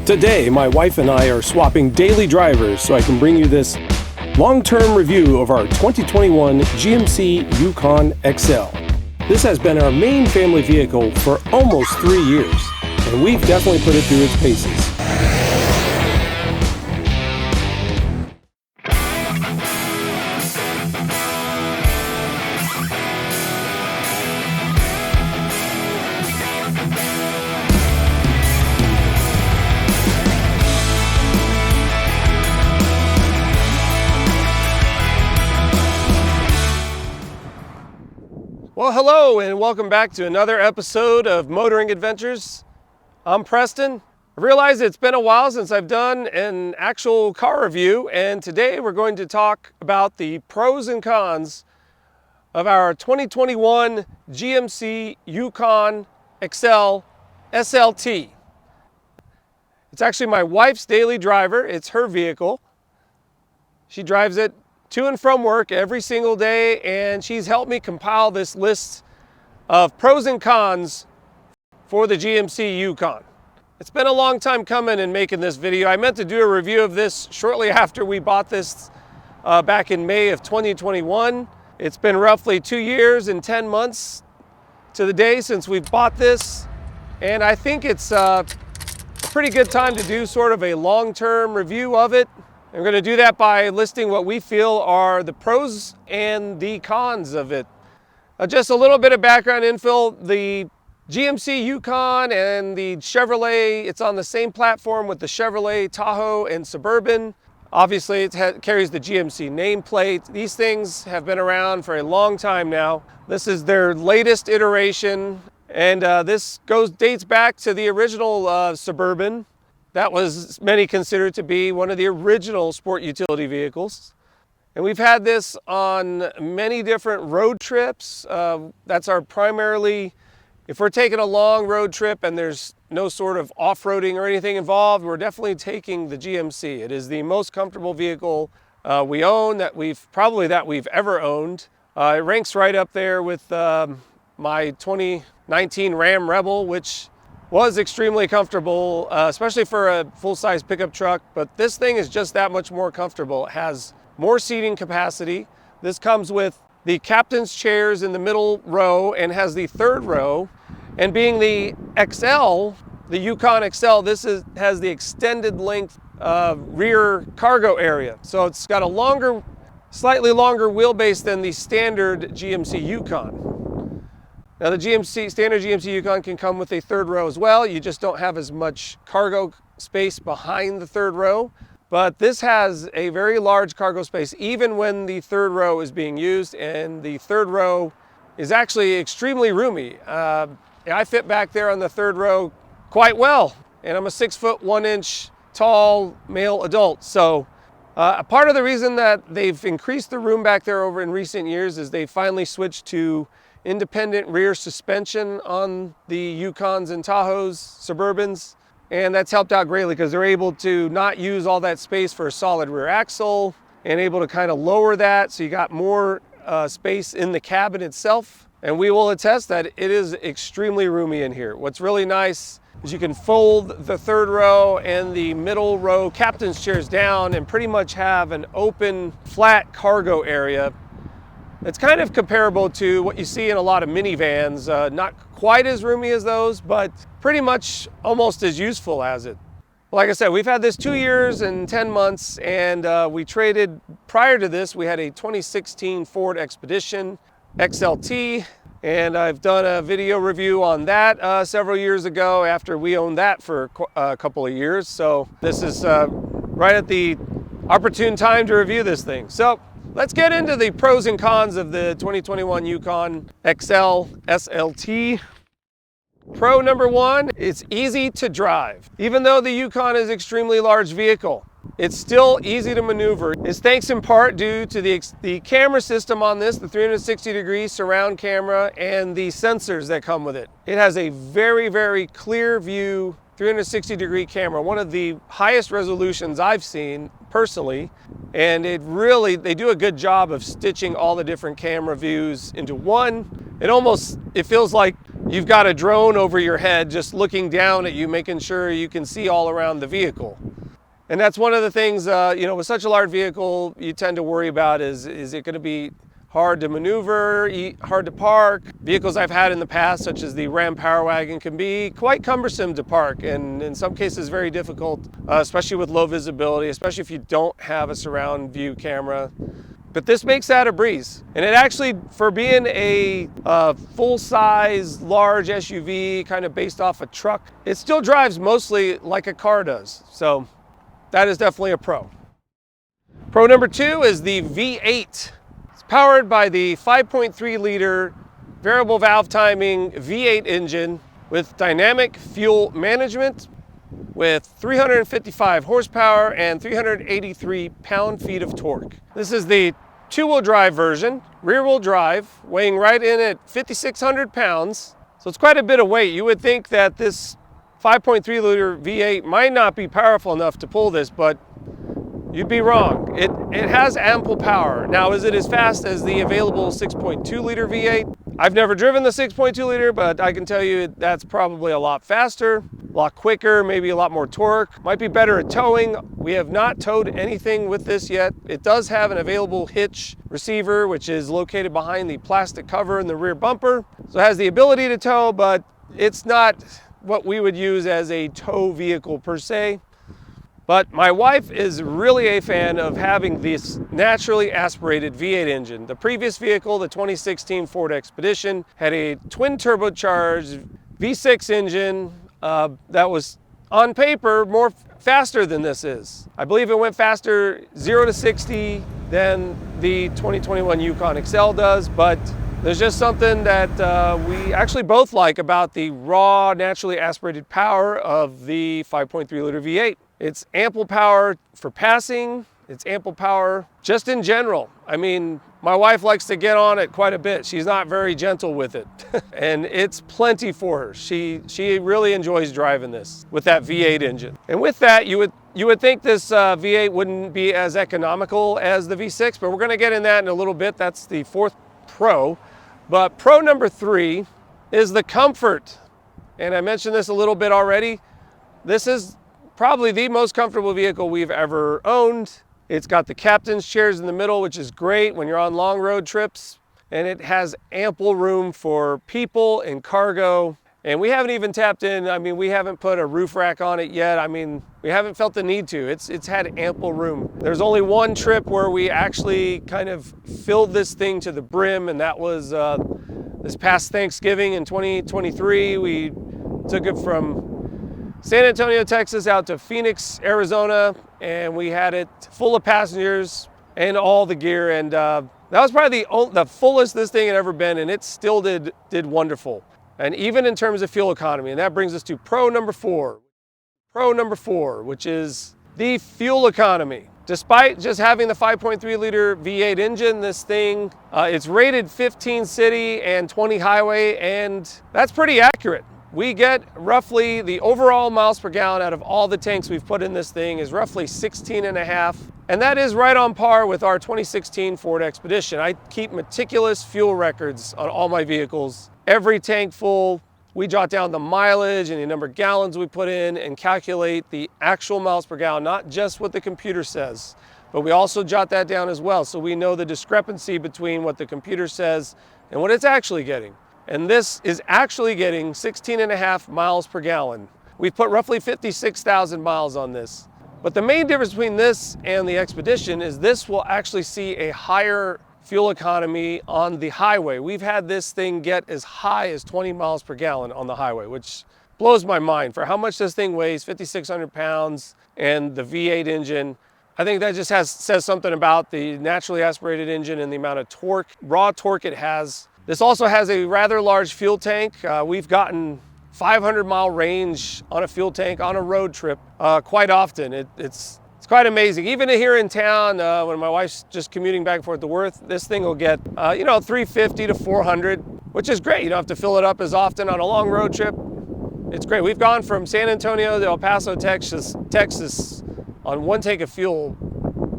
Today, my wife and I are swapping daily drivers so I can bring you this long-term review of our 2021 GMC Yukon XL. This has been our main family vehicle for almost 3 years, and we've definitely put it through its paces. Well, hello and welcome back to another episode of Motoring Adventures. I'm Preston. I realize it's been a while since I've done an actual car review, and today we're going to talk about the pros and cons of our 2021 GMC Yukon XL SLT. It's actually my wife's daily driver. It's her vehicle. She drives it to and from work every single day, and she's helped me compile this list of pros and cons for the GMC Yukon. It's been a long time coming in making this video. I meant to do a review of this shortly after we bought this back in May of 2021. It's been roughly 2 years and 10 months to the day since we've bought this, and I think it's a pretty good time to do sort of a long-term review of it. We're going to do that by listing what we feel are the pros and the cons of it. Just a little bit of background info. The GMC Yukon and the Chevrolet, it's on the same platform with the Chevrolet Tahoe and Suburban. Obviously, it carries the GMC nameplate. These things have been around for a long time now. This is their latest iteration, and this dates back to the original Suburban. That was many considered to be one of the original sport utility vehicles. And we've had this on many different road trips. That's our primarily, if we're taking a long road trip and there's no sort of off-roading or anything involved, we're definitely taking the GMC. It is the most comfortable vehicle we own, that we've ever owned. It ranks right up there with my 2019 Ram Rebel, which was extremely comfortable, especially for a full-size pickup truck, but this thing is just that much more comfortable. It has more seating capacity. This comes with the captain's chairs in the middle row and has the third row. And being the XL, the Yukon XL, has the extended length rear cargo area. So it's got a slightly longer wheelbase than the standard GMC Yukon. Now the standard GMC Yukon can come with a third row as well. You just don't have as much cargo space behind the third row. But this has a very large cargo space even when the third row is being used, and the third row is actually extremely roomy. I fit back there on the third row quite well, and I'm a 6'1" tall male adult. So a part of the reason that they've increased the room back there over in recent years is they finally switched to independent rear suspension on the Yukons and Tahoes, Suburbans, and that's helped out greatly because they're able to not use all that space for a solid rear axle and able to kind of lower that, so you got more space in the cabin itself. And we will attest that it is extremely roomy in here. What's really nice is you can fold the third row and the middle row captain's chairs down and pretty much have an open, flat cargo area. It's kind of comparable to what you see in a lot of minivans, not quite as roomy as those, but pretty much almost as useful as it. Like I said, we've had this 2 years and 10 months, and we traded, prior to this, we had a 2016 Ford Expedition XLT, and I've done a video review on that several years ago after we owned that for a couple of years. So this is right at the opportune time to review this thing. So let's get into the pros and cons of the 2021 Yukon XL SLT. Pro number one, it's easy to drive. Even though the Yukon is an extremely large vehicle, it's still easy to maneuver. It's thanks in part due to the camera system on this, the 360-degree surround camera, and the sensors that come with it. It has a very, very clear view 360-degree camera, one of the highest resolutions I've seen personally, and they do a good job of stitching all the different camera views into one. It feels like you've got a drone over your head just looking down at you, making sure you can see all around the vehicle. And that's one of the things, you know, with such a large vehicle, you tend to worry about is it going to be hard to maneuver, hard to park. Vehicles I've had in the past, such as the Ram Power Wagon, can be quite cumbersome to park, and in some cases very difficult, especially with low visibility, especially if you don't have a surround view camera. But this makes that a breeze. And it actually, for being a full-size, large SUV, kind of based off a truck, it still drives mostly like a car does. So that is definitely a pro. Pro number 2 is the V8. It's powered by the 5.3 liter variable valve timing V8 engine with dynamic fuel management, with 355 horsepower and 383 pound-feet of torque. This is the two-wheel drive version, rear-wheel drive, weighing right in at 5,600 pounds. So it's quite a bit of weight. You would think that this 5.3 liter V8 might not be powerful enough to pull this, but you'd be wrong. It has ample power. Now, is it as fast as the available 6.2 liter V8? I've never driven the 6.2 liter, but I can tell you that's probably a lot faster, a lot quicker, maybe a lot more torque. Might be better at towing. We have not towed anything with this yet. It does have an available hitch receiver, which is located behind the plastic cover in the rear bumper. So it has the ability to tow, but it's not what we would use as a tow vehicle per se. But my wife is really a fan of having this naturally aspirated V8 engine. The previous vehicle, the 2016 Ford Expedition, had a twin turbocharged V6 engine that was on paper more faster than this is. I believe it went faster 0 to 60 than the 2021 Yukon XL does, but there's just something that we actually both like about the raw, naturally aspirated power of the 5.3 liter V8. It's ample power for passing. It's ample power just in general. I mean, my wife likes to get on it quite a bit. She's not very gentle with it. And it's plenty for her. She really enjoys driving this with that V8 engine. And with that, you would think this V8 wouldn't be as economical as the V6, but we're gonna get in that in a little bit. That's the fourth pro. But pro number 3 is the comfort. And I mentioned this a little bit already. This is probably the most comfortable vehicle we've ever owned. It's got the captain's chairs in the middle, which is great when you're on long road trips. And it has ample room for people and cargo. And we haven't even tapped in, I mean, we haven't put a roof rack on it yet. I mean, we haven't felt the need to. It's had ample room. There's only one trip where we actually kind of filled this thing to the brim, and that was this past Thanksgiving in 2023. We took it from San Antonio, Texas out to Phoenix, Arizona, and we had it full of passengers and all the gear. And that was probably the fullest this thing had ever been, and it still did wonderful. And even in terms of fuel economy. And that brings us to pro number 4. Pro number 4, which is the fuel economy. Despite just having the 5.3 liter V8 engine, this thing, it's rated 15 city and 20 highway, and that's pretty accurate. We get roughly, the overall miles per gallon out of all the tanks we've put in this thing is roughly 16.5. And that is right on par with our 2016 Ford Expedition. I keep meticulous fuel records on all my vehicles. Every tank full, we jot down the mileage and the number of gallons we put in and calculate the actual miles per gallon, not just what the computer says, but we also jot that down as well. So we know the discrepancy between what the computer says and what it's actually getting. And this is actually getting 16.5 miles per gallon. We've put roughly 56,000 miles on this. But the main difference between this and the Expedition is this will actually see a higher fuel economy on the highway. We've had this thing get as high as 20 miles per gallon on the highway, which blows my mind for how much this thing weighs, 5,600 pounds, and the V8 engine. I think that just says something about the naturally aspirated engine and the amount of torque, raw torque it has. This also has a rather large fuel tank. We've gotten 500-mile range on a fuel tank on a road trip quite often. It's quite amazing. Even here in town, when my wife's just commuting back and forth to work, this thing will get 350 to 400, which is great. You don't have to fill it up as often on a long road trip. It's great. We've gone from San Antonio to El Paso, Texas on one tank of fuel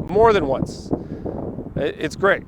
more than once. It's great.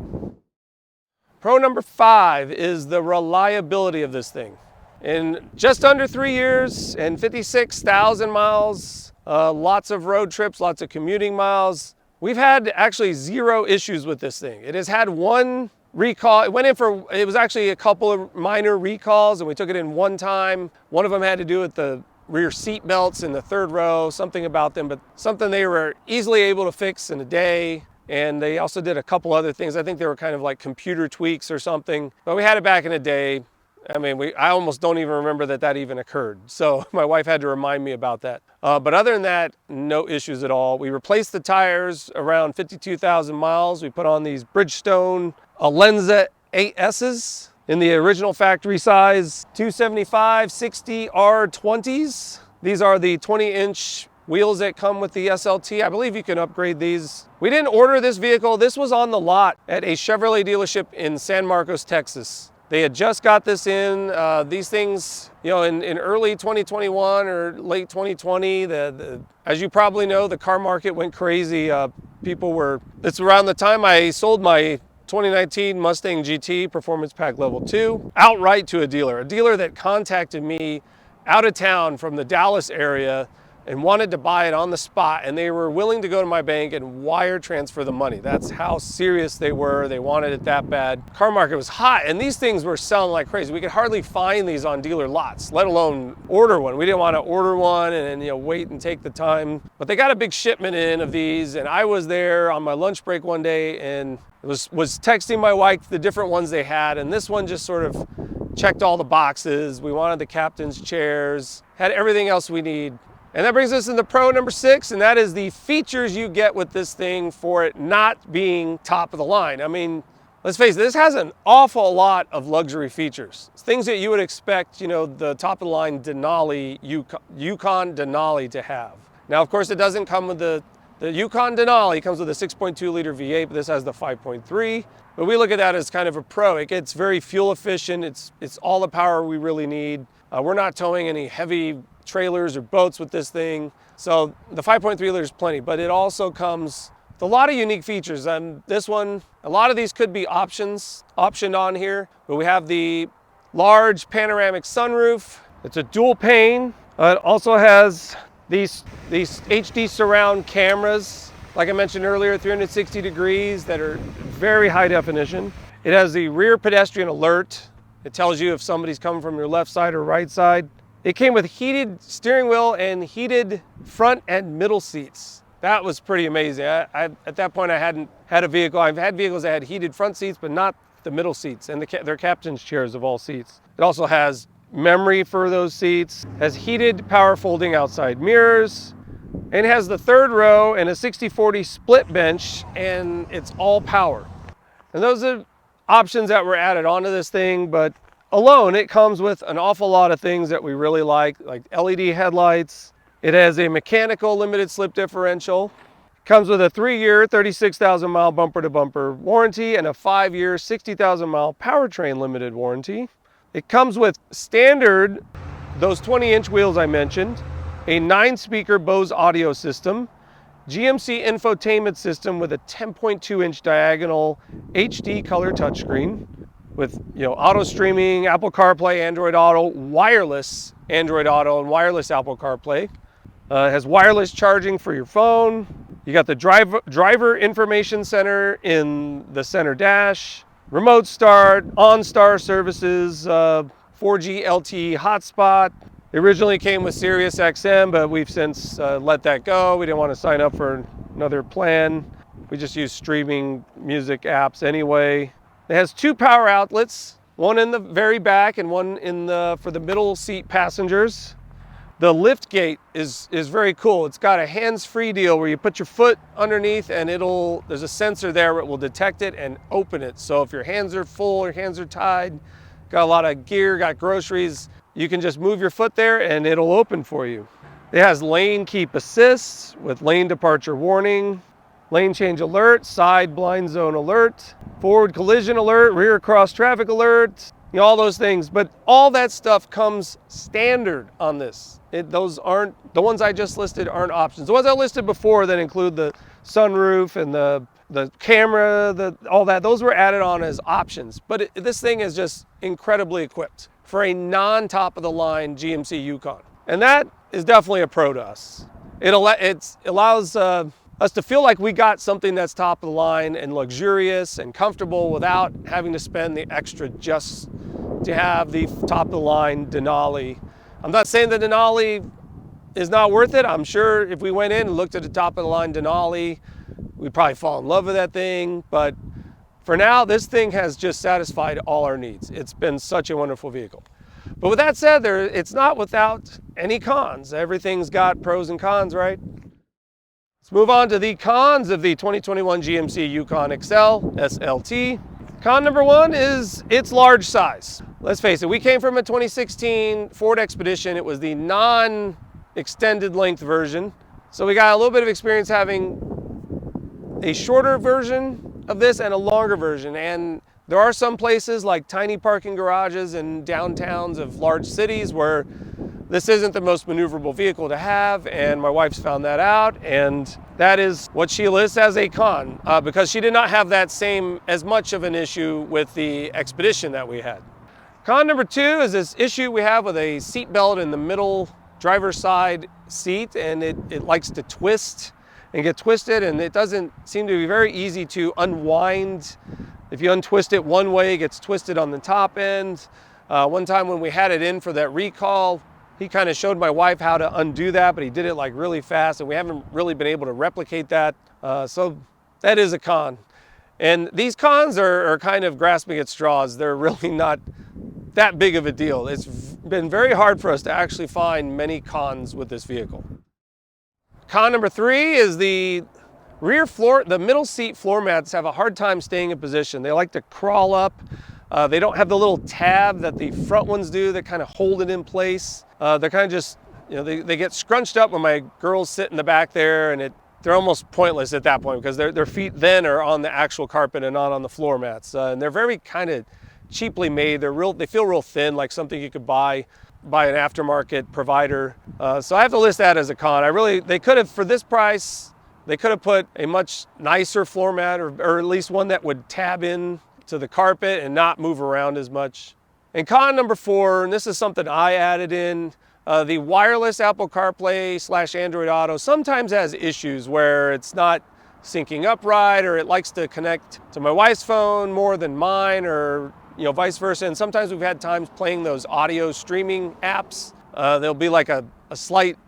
Pro number 5 is the reliability of this thing. in just under 3 years and 56,000 miles. Lots of road trips, lots of commuting miles. We've had actually 0 issues with this thing. It has had one recall. It was actually a couple of minor recalls, and we took it in one time. One of them had to do with the rear seat belts in the 3rd row, something about them, but something they were easily able to fix in a day. And they also did a couple other things. I think they were kind of like computer tweaks or something, but we had it back in a day. I mean, I almost don't even remember that even occurred. So my wife had to remind me about that. But other than that, no issues at all. We replaced the tires around 52,000 miles. We put on these Bridgestone Alenza 8S's in the original factory size 275/60 R20s. These are the 20-inch wheels that come with the SLT. I believe you can upgrade these. We didn't order this vehicle. This was on the lot at a Chevrolet dealership in San Marcos, Texas. They had just got this in. These things, you know, in early 2021 or late 2020, as you probably know, the car market went crazy. It's around the time I sold my 2019 Mustang GT Performance Pack Level 2 outright to a dealer that contacted me out of town from the Dallas area and wanted to buy it on the spot, and they were willing to go to my bank and wire transfer the money. That's how serious they were. They wanted it that bad. Car market was hot, and these things were selling like crazy. We could hardly find these on dealer lots, let alone order one. We didn't want to order one and then, wait and take the time. But they got a big shipment in of these, and I was there on my lunch break one day and was texting my wife the different ones they had, and this one just sort of checked all the boxes. We wanted the captain's chairs, had everything else we need. And that brings us into pro number 6, and that is the features you get with this thing for it not being top of the line. I mean, let's face it, this has an awful lot of luxury features. Things that you would expect, the top of the line Denali, Yukon Denali to have. Now, of course, it doesn't come with the Yukon Denali. It comes with a 6.2 liter V8, but this has the 5.3. But we look at that as kind of a pro. It gets very fuel efficient. It's all the power we really need. We're not towing any heavy trailers or boats with this thing. So the 5.3 liter is plenty, but it also comes with a lot of unique features. This one, a lot of these could be optioned on here, but we have the large panoramic sunroof. It's a dual pane. It also has these HD surround cameras, like I mentioned earlier, 360 degrees that are very high definition. It has the rear pedestrian alert. It tells you if somebody's coming from your left side or right side. It came with heated steering wheel and heated front and middle seats. That was pretty amazing. At that point, I hadn't had a vehicle. I've had vehicles that had heated front seats, but not the middle seats, and they're captain's chairs of all seats. It also has memory for those seats, has heated power folding outside mirrors, and it has the 3rd row and a 60/40 split bench, and it's all power. And those are options that were added onto this thing, but alone, it comes with an awful lot of things that we really like LED headlights. It has a mechanical limited slip differential. Comes with a 3-year, 36,000 mile bumper to bumper warranty and a 5-year, 60,000 mile powertrain limited warranty. It comes with standard, those 20-inch wheels I mentioned, a 9-speaker Bose audio system, GMC infotainment system with a 10.2-inch diagonal HD color touchscreen, with auto streaming, Apple CarPlay, Android Auto, wireless Android Auto, and wireless Apple CarPlay. It has wireless charging for your phone. You got the driver information center in the center dash, remote start, OnStar services, 4G LTE hotspot. It originally came with Sirius XM, but we've since let that go. We didn't want to sign up for another plan. We just use streaming music apps anyway. It has 2 power outlets, one in the very back and one for the middle seat passengers. The lift gate is very cool. It's got a hands-free deal where you put your foot underneath and there's a sensor there where it will detect it and open it. So if your hands are full, your hands are tied, got a lot of gear, got groceries, you can just move your foot there and it'll open for you. It has lane keep assist with lane departure warning, lane change alert, side blind zone alert, forward collision alert, rear cross traffic alert, all those things. But all that stuff comes standard on this. Those aren't, the ones I just listed aren't options. The ones I listed before that include the sunroof and the the camera, all that, those were added on as options. But this thing is just incredibly equipped for a non-top of the line GMC Yukon. And that is definitely a pro to us. It allows us to feel like we got something that's top of the line and luxurious and comfortable without having to spend the extra just to have the top of the line Denali. I'm not saying the Denali is not worth it. I'm sure if we went in and looked at the top of the line Denali, we'd probably fall in love with that thing. But for now, this thing has just satisfied all our needs. It's been such a wonderful vehicle. But with that said, it's not without any cons. Everything's got pros and cons, right? Let's move on to the cons of the 2021 GMC Yukon XL SLT. Con number one is its large size. Let's face it, we came from a 2016 Ford Expedition. It was the non-extended length version. So we got a little bit of experience having a shorter version of this and a longer version. And there are some places like tiny parking garages and downtowns of large cities where this isn't the most maneuverable vehicle to have, and my wife's found that out, and that is what she lists as a con, because she did not have that as much of an issue with the Expedition that we had. Con number two is this issue we have with a seat belt in the middle driver's side seat, and it likes to twist and get twisted, and it doesn't seem to be very easy to unwind. If you untwist it one way, it gets twisted on the top end. One time when we had it in for that recall, he kind of showed my wife how to undo that, but he did it like really fast, and we haven't really been able to replicate that. So that is a con. And these cons are kind of grasping at straws. They're really not that big of a deal. It's been very hard for us to actually find many cons with this vehicle. Con number three is the rear floor, the middle seat floor mats have a hard time staying in position. They like to crawl up. They don't have the little tab that the front ones do that kind of hold it in place. They're kind of just, they get scrunched up when my girls sit in the back there, and they're almost pointless at that point because their feet then are on the actual carpet and not on the floor mats. And they're very kind of cheaply made. They feel real thin, like something you could buy an aftermarket provider. So I have to list that as a con. They could have, for this price, they could have put a much nicer floor mat or at least one that would tab in to the carpet and not move around as much. And con number four, and this is something I added in, the wireless Apple CarPlay / Android Auto sometimes has issues where it's not syncing up right, or it likes to connect to my wife's phone more than mine, or vice versa. And sometimes we've had times playing those audio streaming apps. There'll be like a slight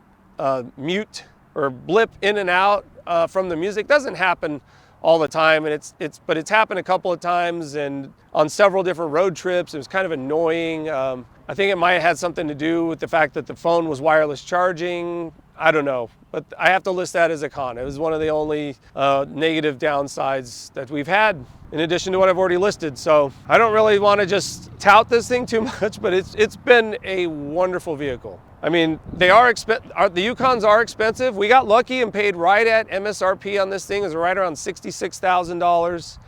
mute or blip in and out from the music. Doesn't happen all the time, and but it's happened a couple of times, and on several different road trips. It was kind of annoying. I think it might have had something to do with the fact that the phone was wireless charging. I don't know, but I have to list that as a con. It was one of the only negative downsides that we've had, in addition to what I've already listed. So I don't really want to just tout this thing too much, but it's been a wonderful vehicle. I mean, the Yukons are expensive. We got lucky and paid right at MSRP on this thing. It was right around $66,000.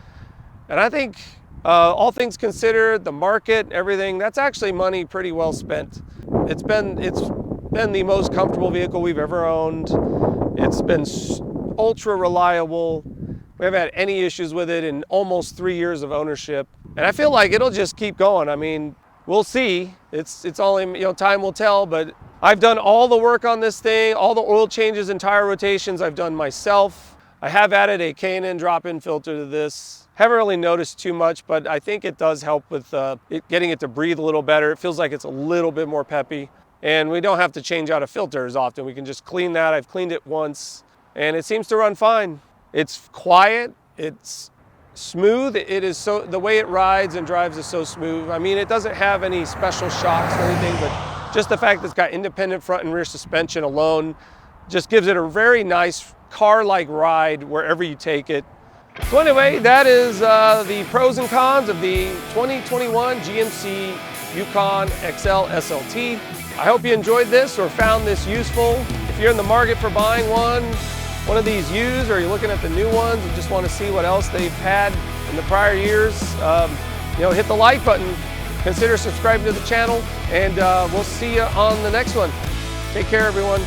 And I think all things considered, the market, everything, that's actually money pretty well spent. It's been the most comfortable vehicle we've ever owned. It's been ultra reliable. We haven't had any issues with it in almost 3 years of ownership. And I feel like it'll just keep going. I mean, we'll see. It's only, time will tell, but I've done all the work on this thing, all the oil changes and tire rotations I've done myself. I have added a K&N drop-in filter to this. Haven't really noticed too much, but I think it does help with getting it to breathe a little better. It feels like it's a little bit more peppy, and we don't have to change out a filter as often. We can just clean that. I've cleaned it once, and it seems to run fine. It's quiet, it's smooth. The way it rides and drives is so smooth. I mean, it doesn't have any special shocks or anything, but just the fact that it's got independent front and rear suspension alone just gives it a very nice car-like ride wherever you take it. So anyway, that is the pros and cons of the 2021 GMC Yukon XL SLT. I hope you enjoyed this or found this useful. If you're in the market for buying one of these used, or you're looking at the new ones and just want to see what else they've had in the prior years, hit the like button, consider subscribing to the channel, and we'll see you on the next one. Take care, everyone.